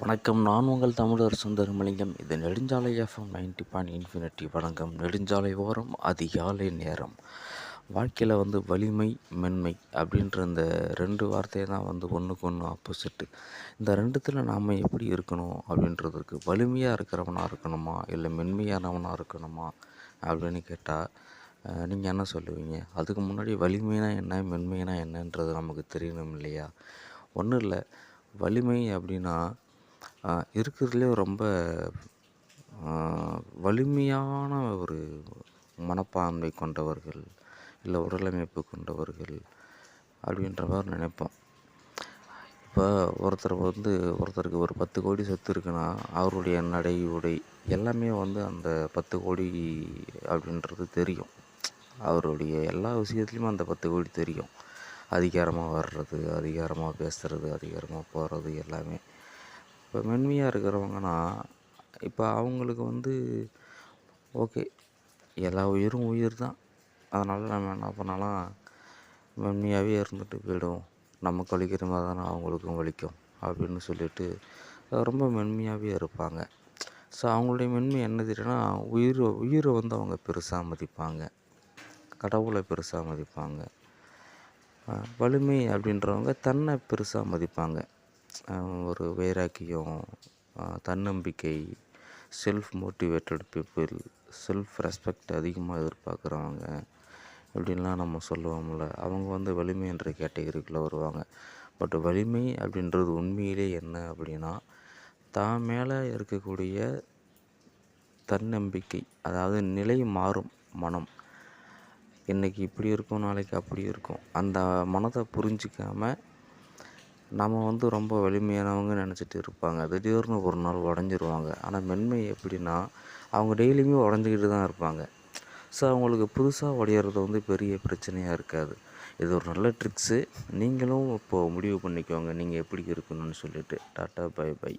வணக்கம். நான் உங்கள் தமிழர் சுந்தரமலிங்கம். இது நெடுஞ்சாலை எஃப்எம் 90.infinity. வணக்கம். நெடுஞ்சாலை ஓரம் அதிகாலை நேரம். வாழ்க்கையில் வலிமை, மென்மை அப்படின்ற இந்த ரெண்டு வார்த்தையை தான் ஒன்றுக்கு ஒன்று ஆப்போசிட்டு. இந்த ரெண்டுத்தில் நாம் எப்படி இருக்கணும் அப்படின்றதுக்கு, வலிமையாக இருக்கிறவனாக இருக்கணுமா இல்லை மென்மையானவனாக இருக்கணுமா அப்படின்னு கேட்டால் நீங்கள் என்ன சொல்லுவீங்க? அதுக்கு முன்னாடி வலிமைனா என்ன, மென்மைனா என்னன்றது நமக்கு தெரியணும் இல்லையா? ஒன்றும் இல்லை. வலிமை அப்படின்னா இருக்கிறதுலே ரொம்ப வலிமையான ஒரு மனப்பான்மை கொண்டவர்கள், இல்லை உடலமைப்பு கொண்டவர்கள் அப்படின்ற மாதிரி நினைப்போம். இப்போ ஒருத்தருக்கு ஒரு 10 கோடி சொத்து இருக்குன்னா, அவருடைய நடை, உடை எல்லாமே அந்த 10 கோடி அப்படின்றது தெரியும். அவருடைய எல்லா விஷயத்துலையுமே அந்த 10 கோடி தெரியும். அதிகாரமாக வர்றது, அதிகாரமாக பேசுகிறது, அதிகாரமாக போகிறது எல்லாமே. இப்போ மென்மையாக இருக்கிறவங்கன்னா, இப்போ அவங்களுக்கு ஓகே, எல்லா உயிரும் உயிர் தான், அதனால் நம்ம என்ன பண்ணலாம், மென்மையாகவே இருந்துட்டு போயிடுவோம், நமக்கு வலிக்கிற மாதிரி தானே அவங்களுக்கும் வலிக்கும் அப்படின்னு சொல்லிட்டு ரொம்ப மென்மையாகவே இருப்பாங்க. ஸோ அவங்களுடைய மென்மை என்ன தெரியுன்னா, உயிரை அவங்க பெருசாக மதிப்பாங்க, கடவுளை பெருசாக மதிப்பாங்க. வலிமை அப்படின்றவங்க தன்னை பெருசாக மதிப்பாங்க. ஒரு வைராக்கியம், தன்னம்பிக்கை, self motivated people, self respect அதிகமாக எதிர்பார்க்குறவங்க அப்படின்லாம் நம்ம சொல்லுவோம்ல, அவங்க வலிமை என்ற கேட்டகரிக்குள்ளே வருவாங்க. பட் வலிமை அப்படின்றது உண்மையிலே என்ன அப்படின்னா, தான் மேலே இருக்கக்கூடிய தன்னம்பிக்கை, அதாவது நிலை மாறும் மனம். இன்றைக்கி இப்படி இருக்கும், நாளைக்கு அப்படி இருக்கும். அந்த மனதை புரிஞ்சிக்காமல் நம்ம ரொம்ப வலிமையானவங்க நினச்சிட்டு இருப்பாங்க. திடீர்னு ஒரு நாள் உடஞ்சிருவாங்க. ஆனால் மென்மை எப்படின்னா, அவங்க டெய்லியுமே உடஞ்சிக்கிட்டு தான் இருப்பாங்க. ஸோ அவங்களுக்கு புதுசாக உடையிறது பெரிய பிரச்சனையாக இருக்காது. இது ஒரு நல்ல ட்ரிக்ஸு. நீங்களும் இப்போது முடிவு பண்ணிக்கோங்க, நீங்கள் எப்படி இருக்கணும்னு சொல்லிட்டு. Tata, bye by.